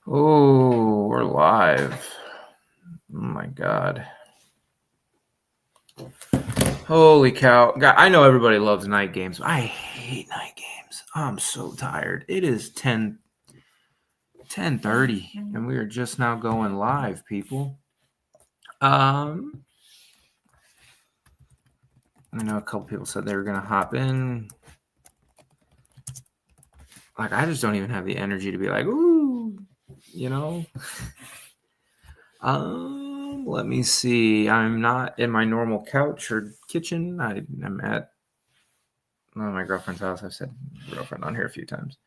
Oh, we're live. Oh my God. Holy cow. God, I know everybody loves night games. I hate night games. I'm so tired. It is 10:30 and we are just now going live, people. I know a couple people said they were going to hop in. Like, I just don't even have the energy to be like, ooh, you know. Let me see. I'm not in my normal couch or kitchen. I'm at my girlfriend's house. I've said girlfriend on here a few times.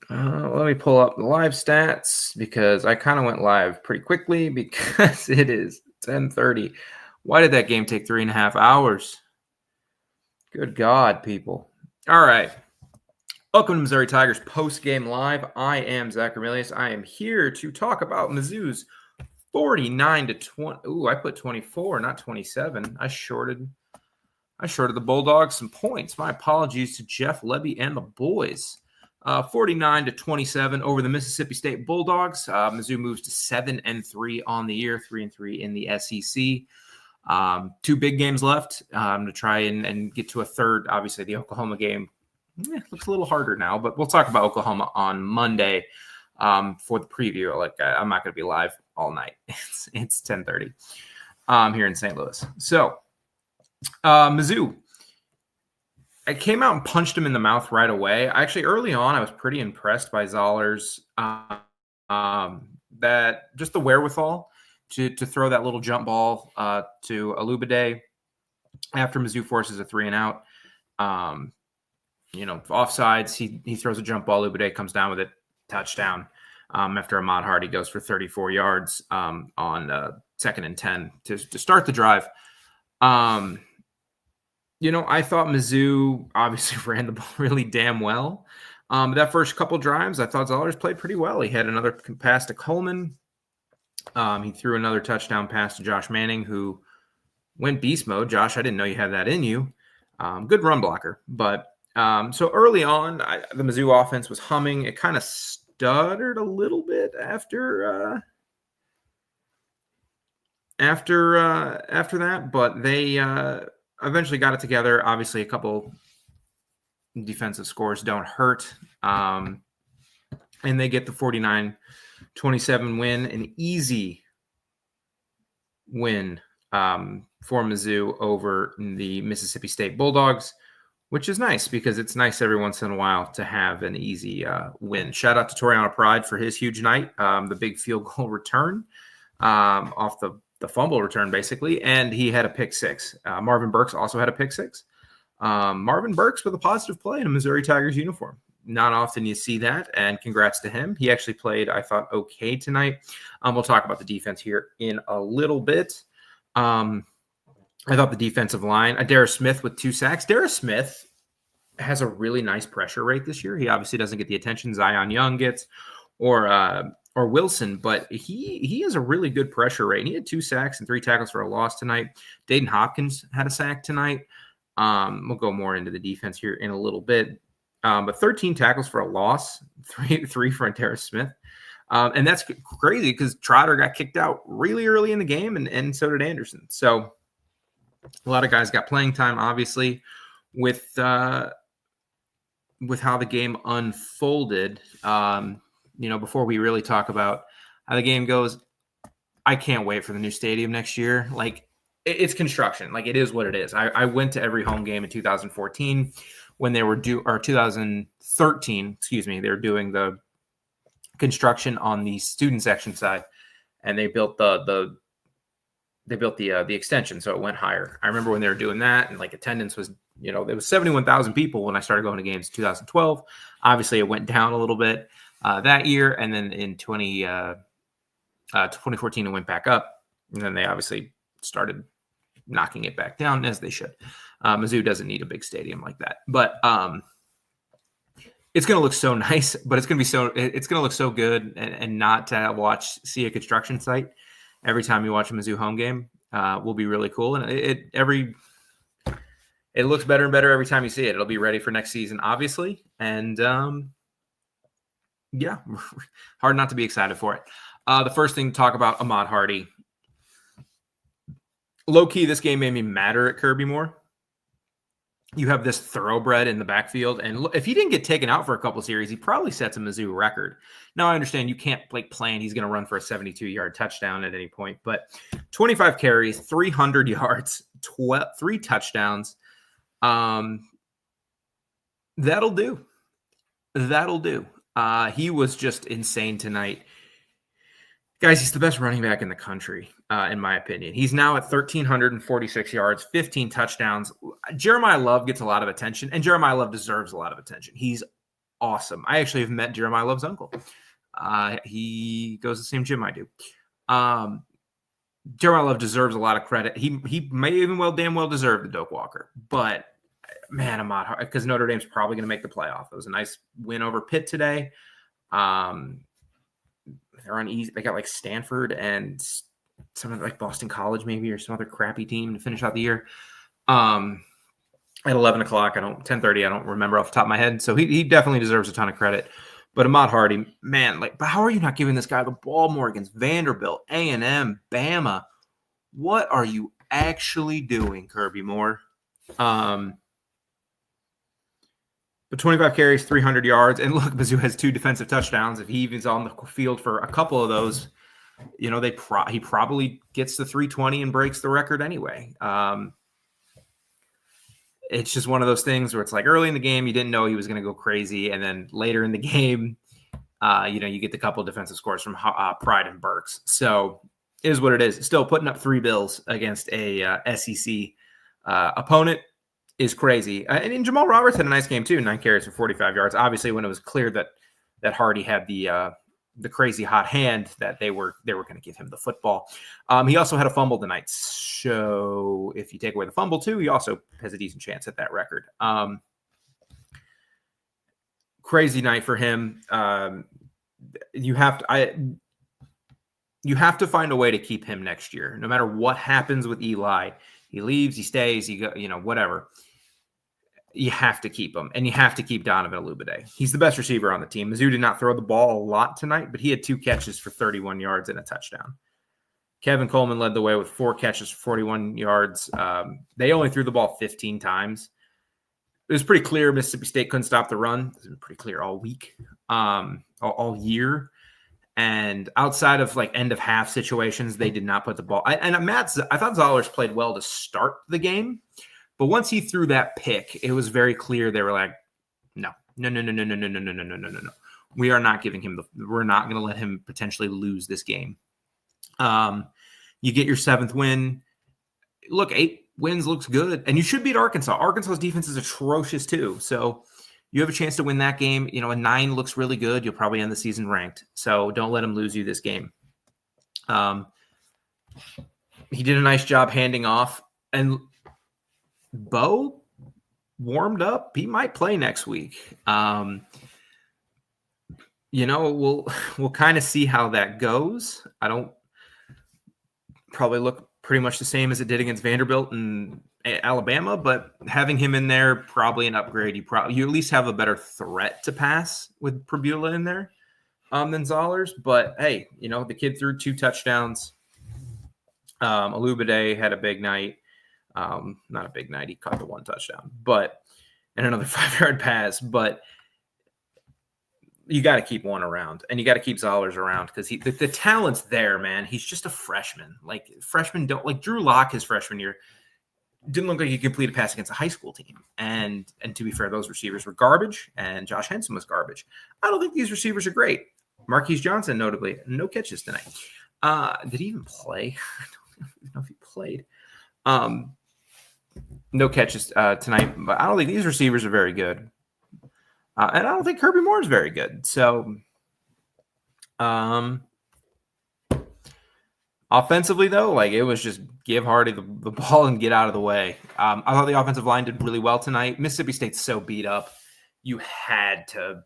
Let me pull up the live stats because I kind of went live pretty quickly because it is 10:30. Why did that game take 3.5 hours? Good God, people. All right. Welcome to Missouri Tigers Postgame Live. I am Zach Ramelius. I am here to talk about Mizzou's 49-20. Ooh, I put 24, not 27. I shorted the Bulldogs some points. My apologies to Jeff Lebby and the boys. 49-27 over the Mississippi State Bulldogs. Mizzou moves to 7-3 on the year, 3-3 in the SEC. Two big games left to try and get to a third. Obviously, the Oklahoma game looks a little harder now, but we'll talk about Oklahoma on Monday for the preview. I'm not going to be live all night. It's 10:30 here in St. Louis. So Mizzou, I came out and punched him in the mouth right away. Actually, early on, I was pretty impressed by Zoller's that just the wherewithal to throw that little jump ball to Alubade after Mizzou forces a 3-and-out. Offsides, he throws a jump ball. Alubade comes down with it, touchdown. After Ahmad Hardy goes for 34 yards on 2nd and 10 to start the drive. I thought Mizzou obviously ran the ball really damn well. That first couple drives, I thought Zollers played pretty well. He had another pass to Coleman. He threw another touchdown pass to Josh Manning, who went beast mode. Josh, I didn't know you had that in you. Good run blocker. But so early on, the Mizzou offense was humming. It kind of stuttered a little bit after that, but they eventually got it together. Obviously, a couple defensive scores don't hurt. And they get the 49-27 win, an easy win for Mizzou over the Mississippi State Bulldogs, which is nice because it's nice every once in a while to have an easy win. Shout out to Toriano Pride for his huge night, the big field goal return off the fumble return, basically, and he had a pick six. Marvin Burks also had a pick six. Marvin Burks with a positive play in a Missouri Tigers uniform. Not often you see that, and congrats to him. He actually played, I thought, okay tonight. We'll talk about the defense here in a little bit. I thought the defensive line, Darius Smith with 2 sacks. Darius Smith has a really nice pressure rate this year. He obviously doesn't get the attention Zion Young gets or Wilson, but he has a really good pressure rate. And he had 2 sacks and 3 tackles for a loss tonight. Dayton Hopkins had a sack tonight. We'll go more into the defense here in a little bit. But 13 tackles for a loss, three for Darius Smith. And that's crazy because Trotter got kicked out really early in the game, and so did Anderson. So a lot of guys got playing time, obviously, with how the game unfolded. Before we really talk about how the game goes, I can't wait for the new stadium next year. Like, it's construction. Like, it is what it is. I went to every home game in 2014 when they were 2013, excuse me, they were doing the construction on the student section side, and they built the extension, so it went higher. I remember when they were doing that, and like attendance was, there was 71,000 people when I started going to games in 2012. Obviously, it went down a little bit that year, and then in 2014 it went back up, and then they obviously started knocking it back down, as they should. Mizzou doesn't need a big stadium like that, but it's going to look so nice, but it's going to look so good and not to see a construction site every time you watch a Mizzou home game will be really cool. And it looks better and better every time you see it. It'll be ready for next season, obviously. And Yeah, hard not to be excited for it. The first thing to talk about, Ahmad Hardy. Low key, this game made me madder at Kirby Moore. You have this thoroughbred in the backfield, and if he didn't get taken out for a couple series, he probably sets a Mizzou record. Now, I understand you can't plan he's going to run for a 72-yard touchdown at any point, but 25 carries, 300 yards, 3 touchdowns. That'll do. That'll do. He was just insane tonight. Guys, he's the best running back in the country, in my opinion. He's now at 1,346 yards, 15 touchdowns. Jeremiah Love gets a lot of attention, and Jeremiah Love deserves a lot of attention. He's awesome. I actually have met Jeremiah Love's uncle. He goes to the same gym I do. Jeremiah Love deserves a lot of credit. He may even damn well deserve the Doak Walker. But, man, Ahmad, because Notre Dame's probably going to make the playoff. It was a nice win over Pitt today. They're on easy. They got like Stanford and some like Boston College maybe, or some other crappy team to finish out the year. At 11 o'clock, 10:30, I don't remember off the top of my head. So he definitely deserves a ton of credit. But Ahmad Hardy, man, but how are you not giving this guy the ball more against Vanderbilt, A&M, Bama? What are you actually doing, Kirby Moore? But 25 carries, 300 yards. And look, Mizzou has 2 defensive touchdowns. If he even's on the field for a couple of those, he probably gets to 320 and breaks the record anyway. It's just one of those things where it's like early in the game, you didn't know he was going to go crazy. And then later in the game, you get the couple of defensive scores from Pride and Burks. So it is what it is. Still putting up 3 bills against a SEC opponent is crazy. And Jamal Roberts had a nice game too, 9 carries for 45 yards. Obviously, when it was clear that Hardy had the crazy hot hand, that they were going to give him the football. He also had a fumble tonight. So if you take away the fumble too, he also has a decent chance at that record. Crazy night for him. You have to find a way to keep him next year, no matter what happens with Eli. He leaves, he stays, whatever. You have to keep him, and you have to keep Donovan Olubade. He's the best receiver on the team. Mizzou did not throw the ball a lot tonight, but he had 2 catches for 31 yards and a touchdown. Kevin Coleman led the way with 4 catches for 41 yards. They only threw the ball 15 times. It was pretty clear Mississippi State couldn't stop the run. It's been pretty clear all week, all year. And outside of like end of half situations, they did not put the ball. I thought Zollers played well to start the game, but once he threw that pick, it was very clear they were like, no. We are not giving him we're not going to let him potentially lose this game. You get your 7th win. Look, 8 wins looks good, and you should beat Arkansas. Arkansas's defense is atrocious too, so you have a chance to win that game. A 9 looks really good. You'll probably end the season ranked. So don't let him lose you this game. He did a nice job handing off. And Bo warmed up. He might play next week. We'll kind of see how that goes. I don't probably look pretty much the same as it did against Vanderbilt and Alabama, but having him in there, probably an upgrade. You at least have a better threat to pass with Prabula in there than Zollers. But hey, the kid threw 2 touchdowns. Olubade had a big night. Not a big night. He caught the 1 touchdown, and another 5-yard pass. But you got to keep one around, and you got to keep Zollers around because the talent's there, man. He's just a freshman. Like freshmen don't like Drew Lock his freshman year. Didn't look like he could complete a pass against a high school team. And to be fair, those receivers were garbage, and Josh Henson was garbage. I don't think these receivers are great. Marquise Johnson, notably, no catches tonight. Did he even play? I don't even know if he played. No catches tonight, but I don't think these receivers are very good. And I don't think Kirby Moore is very good. So, offensively, though, it was just give Hardy the ball and get out of the way. I thought the offensive line did really well tonight. Mississippi State's so beat up. You had to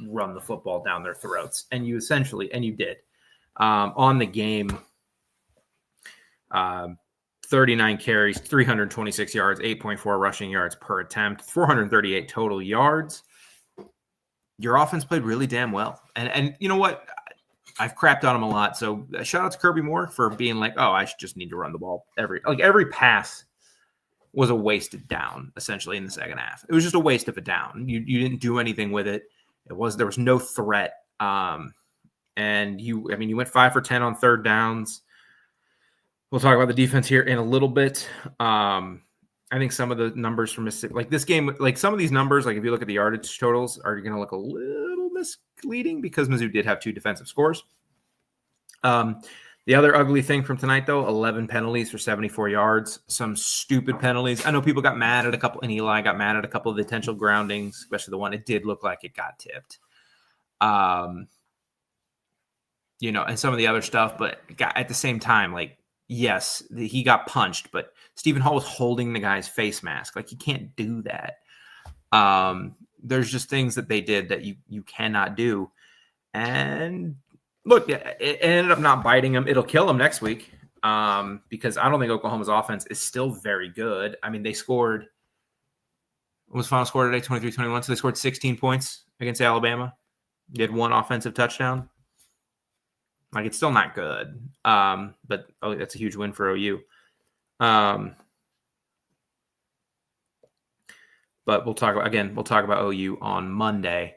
run the football down their throats. And you did. On the game, 39 carries, 326 yards, 8.4 rushing yards per attempt, 438 total yards. your offense played really damn well. And you know what? I've crapped on him a lot. So shout out to Kirby Moore for being like, oh, I just need to run the ball. Every pass was a wasted down, essentially, in the second half. It was just a waste of a down. You didn't do anything with it. There was no threat. And you went 5 for 10 on third downs. We'll talk about the defense here in a little bit. I think some of the numbers from Mississippi, like this game, like some of these numbers, like if you look at the yardage totals, are going to look a little misleading because Mizzou did have 2 defensive scores. The other ugly thing from tonight, though, 11 penalties for 74 yards. Some stupid penalties. I know people got mad at a couple, and Eli got mad at a couple of the intentional groundings, especially the one it did look like it got tipped. And some of the other stuff, but at the same time, like, yes, he got punched, but Stephen Hall was holding the guy's face mask. Like, you can't do that. There's just things that they did that you cannot do. And look, it ended up not biting him. It'll kill him next week because I don't think Oklahoma's offense is still very good. I mean, they scored – what was the final score today? 23-21. So they scored 16 points against Alabama. They had 1 offensive touchdown. Like, it's still not good. But that's a huge win for OU. But we'll talk about OU on Monday.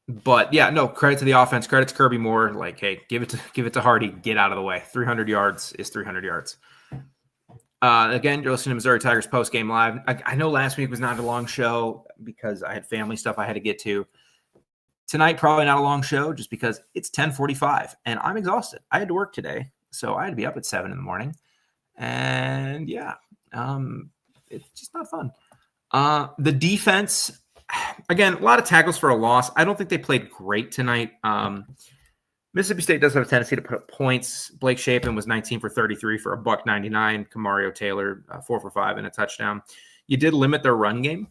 But yeah, no, credit to the offense, credit to Kirby Moore. Like, hey, give it to Hardy, get out of the way. 300 yards is 300 yards. Again, you're listening to Missouri Tigers Postgame Live. I know last week was not a long show because I had family stuff I had to get to. Tonight, probably not a long show just because it's 10:45 and I'm exhausted. I had to work today, so I had to be up at 7 in the morning. And yeah, it's just not fun. The defense, again, a lot of tackles for a loss. I don't think they played great tonight. Mississippi State does have a tendency to put up points. Blake Shapen was 19 for 33 for $199. Kamario Taylor, 4 for 5 and a touchdown. You did limit their run game,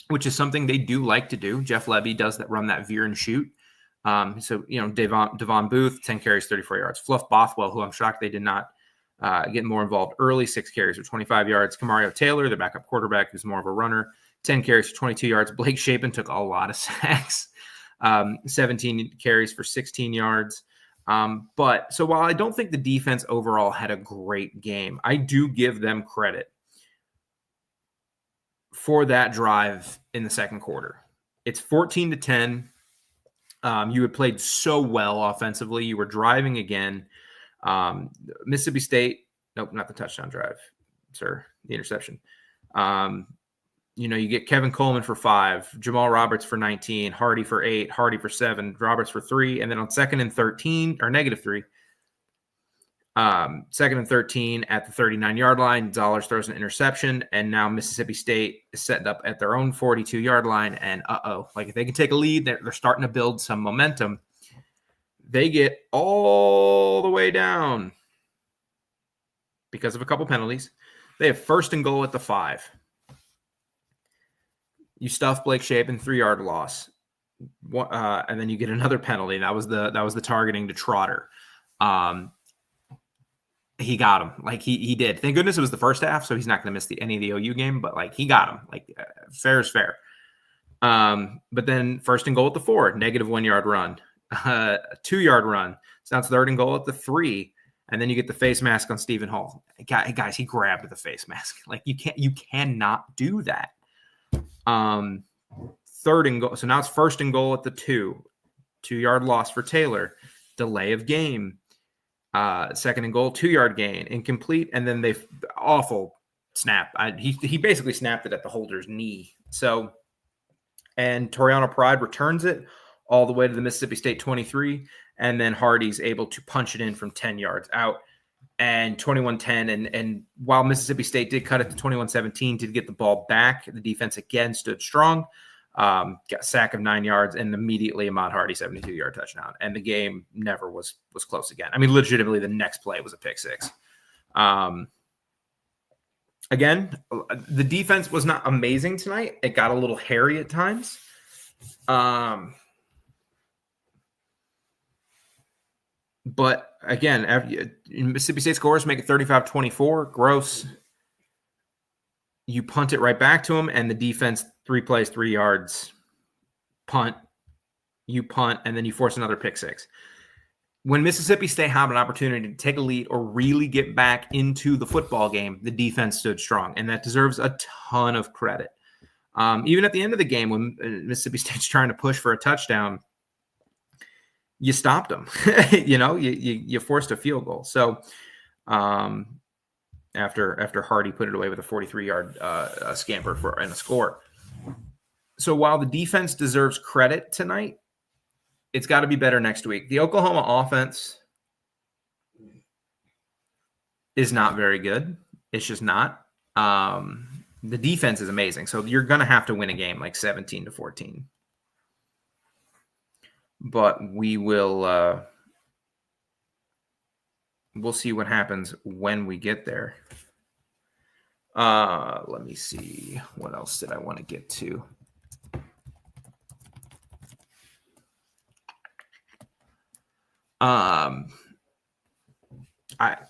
which is something they do like to do. Jeff Levy does run that veer and shoot. Devon Booth, 10 carries, 34 yards. Fluff Bothwell, who I'm shocked they did not get more involved early, 6 carries for 25 yards. Kamario Taylor, the backup quarterback, who's more of a runner, 10 carries for 22 yards. Blake Shapen took a lot of sacks, 17 carries for 16 yards. So while I don't think the defense overall had a great game, I do give them credit for that drive in the second quarter. It's 14-10. You had played so well offensively. You were driving again. Mississippi State, nope, not the touchdown drive, sir, the interception. You get Kevin Coleman for 5, Jamal Roberts for 19, Hardy for 8, Hardy for 7, Roberts for 3, and then on second and 13, or -3, second and 13 at the 39-yard line, Zollers throws an interception, and now Mississippi State is setting up at their own 42-yard line, and like if they can take a lead, they're starting to build some momentum. They get all the way down because of a couple penalties. They have first and goal at the 5. You stuff Blake Shapen, 3-yard loss, and then you get another penalty. That was the targeting to Trotter. He got him. Like he did. Thank goodness it was the first half, so he's not going to miss any of the OU game. But like he got him. Like fair is fair. But then first and goal at the 4, -1-yard run, 2-yard run. So now it's third and goal at the 3, and then you get the face mask on Stephen Hall. Guys, he grabbed the face mask. Like you cannot do that. Third and goal. So now it's first and goal at the 2-yard loss for Taylor, delay of game. Second and goal, 2-yard gain, incomplete, and then they awful snap. He basically snapped it at the holder's knee. So, and Toriano Pride returns it all the way to the Mississippi State 23, and then Hardy's able to punch it in from 10 yards out, and 21-10. And while Mississippi State did cut it to 21-17 to get the ball back, the defense again stood strong. Got a sack of 9 yards, and immediately Ahmad Hardy 72-yard touchdown, and the game never was close again. I mean, legitimately, the next play was a pick 6. Again, the defense was not amazing tonight. It got a little hairy at times. But again, Mississippi State scores make it 35-24. Gross. you punt it right back to them, and the defense 3 plays, 3 yards, punt, you punt, and then you force another pick six. When Mississippi State had an opportunity to take a lead or really get back into the football game, the defense stood strong, and that deserves a ton of credit. Even at the end of the game, when Mississippi State's trying to push for a touchdown, you stopped them. You forced a field goal. So after Hardy put it away with a 43-yard scamper and a score. So while the defense deserves credit tonight, it's got to be better next week. The Oklahoma offense is not very good. It's just not. The defense is amazing. So you're going to have to win a game like 17-14. But we will we'll see what happens when we get there. Let me see. What else did I want to get to?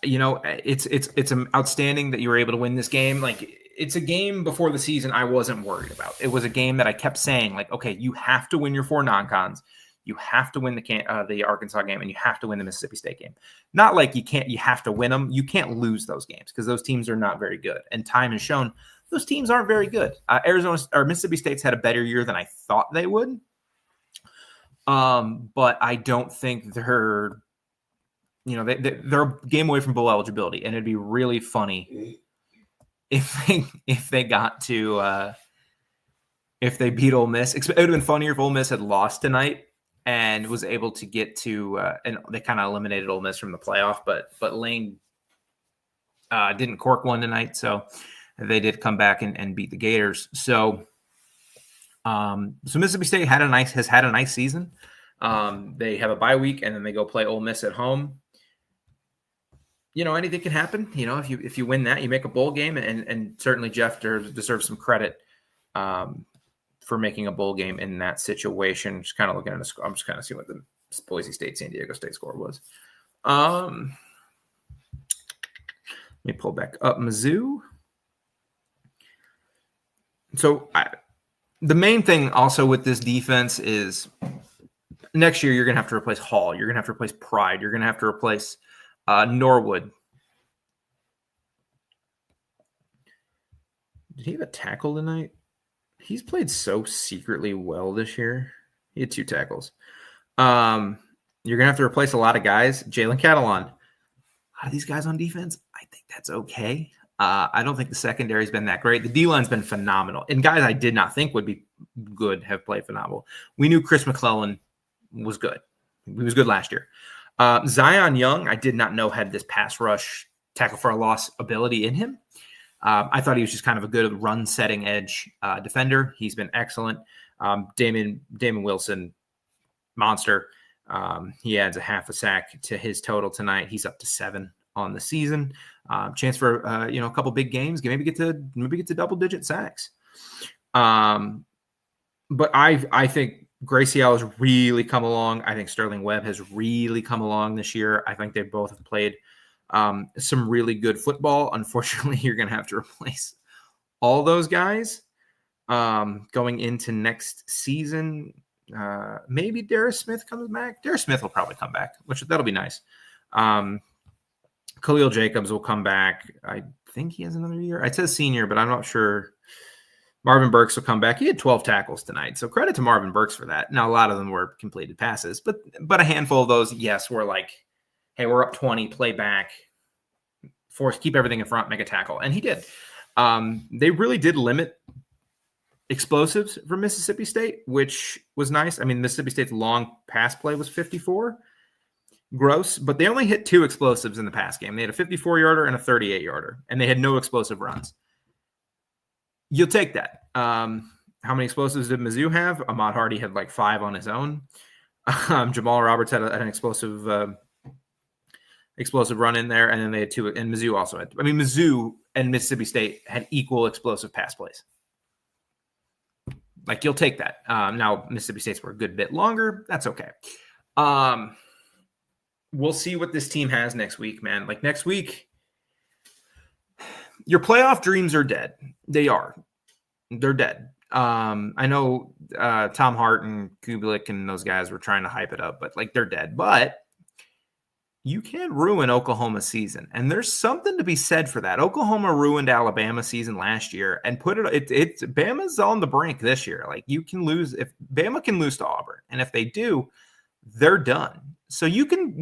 It's outstanding that you were able to win this game. Like, it's a game before the season I wasn't worried about. It was a game that I kept saying, like, okay, you have to win your 4 non-cons. You have to win the Arkansas game, and you have to win the Mississippi State game. Not like you have to win them. You can't lose those games because those teams are not very good. And time has shown those teams aren't very good. Mississippi State's had a better year than I thought they would. But I don't think they're a game away from bowl eligibility, and it'd be really funny if they got to if they beat Ole Miss. It would have been funnier if Ole Miss had lost tonight and was able to get to and they kind of eliminated Ole Miss from the playoff, but Lane didn't cork one tonight, so they did come back and beat the Gators. So Mississippi State has had a nice season. They have a bye week, and then they go play Ole Miss at home. Anything can happen. If you win that, you make a bowl game, and certainly Jeff deserves some credit for making a bowl game in that situation. Just kind of looking at the score. I'm just kind of seeing what the Boise State, San Diego State score was. Let me pull back up Mizzou. So the main thing also with this defense is next year you're going to have to replace Hall. You're going to have to replace Pride. You're going to have to replace Norwood. Did he have a tackle tonight? He's played so secretly well this year. He had 2 tackles. You're going to have to replace a lot of guys. Jalen Catalon. A lot of these guys on defense, I think that's okay. I don't think the secondary's been that great. The D-line's been phenomenal. And guys I did not think would be good have played phenomenal. We knew Chris McClellan was good. He was good last year. Zion Young, I did not know had this pass rush tackle for a loss ability in him. I thought he was just kind of a good run-setting edge defender. He's been excellent. Damon Wilson, monster. He adds a half a sack to his total tonight. He's up to 7 on the season. Chance for a couple big games. Maybe get to double-digit sacks. But I think Gracie Al has really come along. I think Sterling Webb has really come along this year. I think they both have played some really good football. Unfortunately, you're going to have to replace all those guys going into next season. Maybe Darius Smith comes back. Darius Smith will probably come back, that'll be nice. Khalil Jacobs will come back. I think he has another year. It says senior, but I'm not sure. Marvin Burks will come back. He had 12 tackles tonight, so credit to Marvin Burks for that. Now, a lot of them were completed passes, but a handful of those, yes, were like, hey, we're up 20, play back, keep everything in front, make a tackle. And he did. They really did limit explosives for Mississippi State, which was nice. I mean, Mississippi State's long pass play was 54. Gross, but they only hit 2 explosives in the pass game. They had a 54-yarder and a 38-yarder, and they had no explosive runs. You'll take that. How many explosives did Mizzou have? Ahmad Hardy had like 5 on his own. Jamal Roberts had an explosive run in there, and then they had 2. And Mizzou also had. Mizzou and Mississippi State had equal explosive pass plays. Like, you'll take that. Now Mississippi State's were a good bit longer. That's okay. We'll see what this team has next week, man. Like, next week, your playoff dreams are dead. They are. They're dead. I know Tom Hart and Kubelik and those guys were trying to hype it up, but like they're dead. But you can ruin Oklahoma's season, and there's something to be said for that. Oklahoma ruined Alabama's season last year, and it's Bama's on the brink this year. Like you can lose if Bama can lose to Auburn, and if they do, they're done. So you can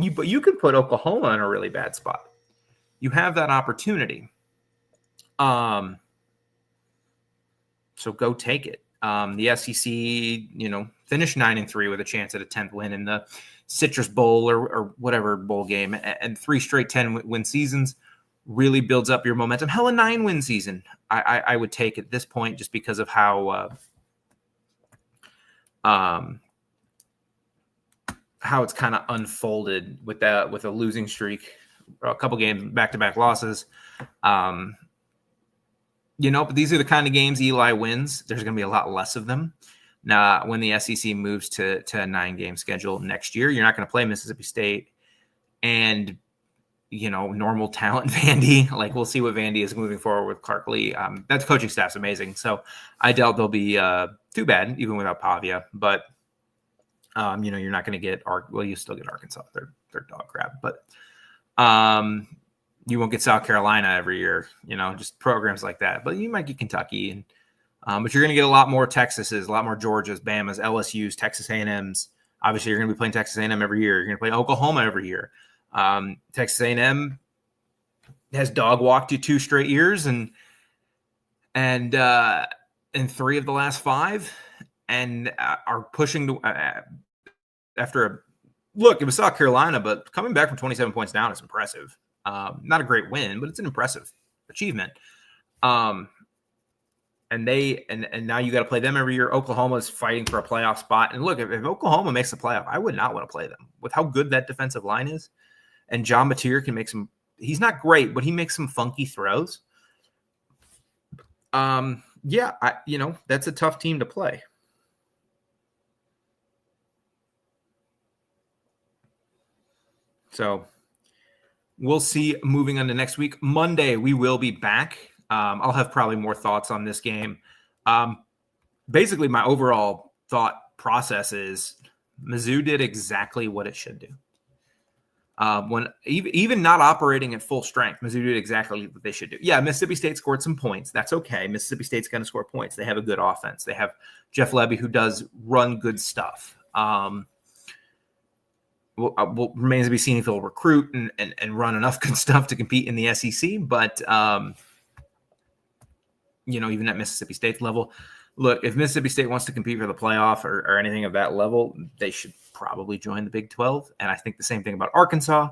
put Oklahoma in a really bad spot. You have that opportunity. So go take it. The SEC, finished 9-3 with a chance at a 10th win in the Citrus Bowl or whatever bowl game, and 3 straight 10-win seasons really builds up your momentum. Hell, a 9-win season I would take at this point just because of how it's kind of unfolded with a losing streak, a couple games back-to-back losses. But these are the kind of games Eli wins. There's going to be a lot less of them. Now, when the SEC moves to a 9-game schedule next year, you're not going to play Mississippi State and, normal talent Vandy. Like, we'll see what Vandy is moving forward with Clark Lee. That coaching staff's amazing. So I doubt they'll be too bad, even without Pavia. But, you're not going to get you still get Arkansas. They're dog crap. But you won't get South Carolina every year, just programs like that. But you might get Kentucky, and but you're going to get a lot more Texases, a lot more Georgias, Bamas, LSUs, Texas A&Ms. Obviously, you're going to be playing Texas A&M every year. You're going to play Oklahoma every year. Texas A&M has dog walked you 2 straight years, and in 3 of the last 5, and are pushing to after look. It was South Carolina, but coming back from 27 points down is impressive. Not a great win, but it's an impressive achievement. And now you got to play them every year. Oklahoma's fighting for a playoff spot. And look, if Oklahoma makes the playoff, I would not want to play them with how good that defensive line is. And John Mateer can make he's not great, but he makes some funky throws. That's a tough team to play. So we'll see moving on to next week. Monday, we will be back. I'll have probably more thoughts on this game. Basically, my overall thought process is Mizzou did exactly what it should do. When even not operating at full strength, Mizzou did exactly what they should do. Yeah, Mississippi State scored some points. That's okay. Mississippi State's going to score points. They have a good offense. They have Jeff Levy, who does run good stuff. Well, remains to be seen if he'll recruit and run enough good stuff to compete in the SEC. But, even at Mississippi State's level, look, if Mississippi State wants to compete for the playoff or anything of that level, they should probably join the Big 12. And I think the same thing about Arkansas.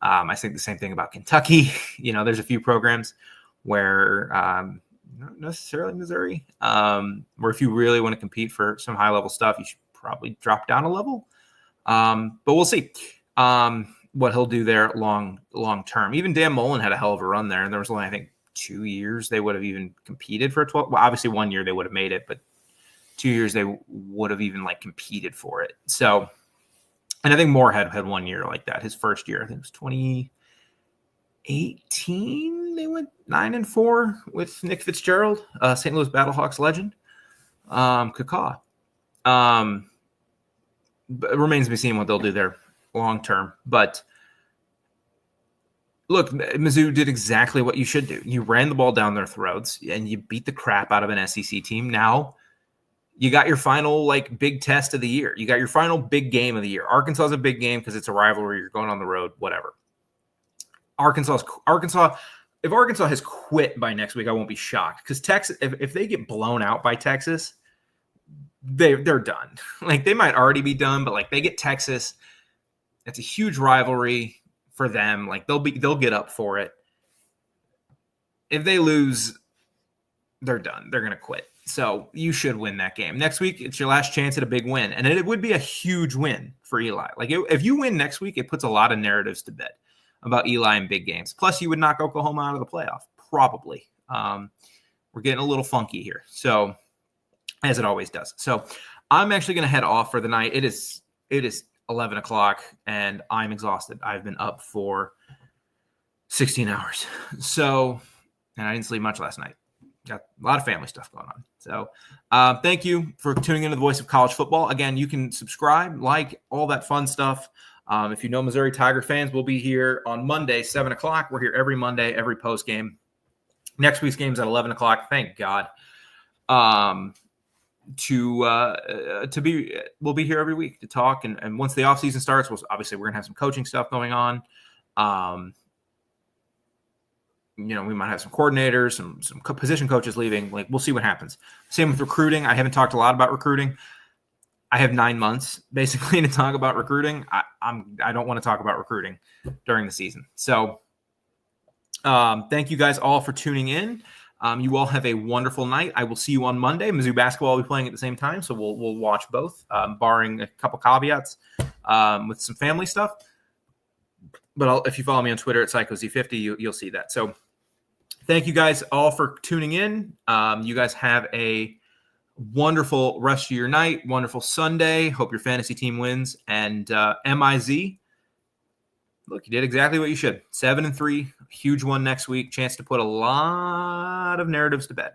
I think the same thing about Kentucky. There's a few programs where, not necessarily Missouri, where if you really want to compete for some high-level stuff, you should probably drop down a level. But we'll see what he'll do there long term. Even Dan Mullen had a hell of a run there, and there was only, I think, 2 years they would have even competed for a 12. Well, obviously 1 year they would have made it, but 2 years they would have even competed for it. So, and I think Moorhead had 1 year like that. His first year, I think it was 2018. They went 9-4 with Nick Fitzgerald, St. Louis Battlehawks legend, Kaká. But it remains to be seen what they'll do there long term. But look, Mizzou did exactly what you should do. You ran the ball down their throats and you beat the crap out of an SEC team. Now you got your final big test of the year. You got your final big game of the year. Arkansas is a big game because it's a rivalry. You're going on the road, whatever. Arkansas. If Arkansas has quit by next week, I won't be shocked because Texas. If they get blown out by Texas, they're done. They might already be done, but they get Texas. It's a huge rivalry for them. They'll get up for it. If they lose, they're done. They're going to quit. So you should win that game. Next week, it's your last chance at a big win. And it would be a huge win for Eli. If you win next week, it puts a lot of narratives to bed about Eli in big games. Plus, you would knock Oklahoma out of the playoff, probably. We're getting a little funky here. So, as it always does. So I'm actually going to head off for the night. It is 11 o'clock and I'm exhausted. I've been up for 16 hours. So and I didn't sleep much last night. Got a lot of family stuff going on. So thank you for tuning into the Voice of College Football. Again, you can subscribe, like, all that fun stuff. If you know Missouri Tiger fans, we'll be here on Monday, 7 o'clock. We're here every Monday, every post game. Next week's game's at 11 o'clock. Thank God. We'll be here every week to talk. And once the off season starts, obviously we're going to have some coaching stuff going on. We might have some coordinators, some position coaches leaving. Like, we'll see what happens. Same with recruiting. I haven't talked a lot about recruiting. I have 9 months basically to talk about recruiting. I don't want to talk about recruiting during the season. So thank you guys all for tuning in. You all have a wonderful night. I will see you on Monday. Mizzou basketball will be playing at the same time, so we'll watch both, barring a couple caveats with some family stuff. But if you follow me on Twitter at PsychoZ50, you'll see that. So thank you guys all for tuning in. You guys have a wonderful rest of your night, wonderful Sunday. Hope your fantasy team wins. And MIZ, look, you did exactly what you should. 7-3, huge one next week. Chance to put a lot of narratives to bed.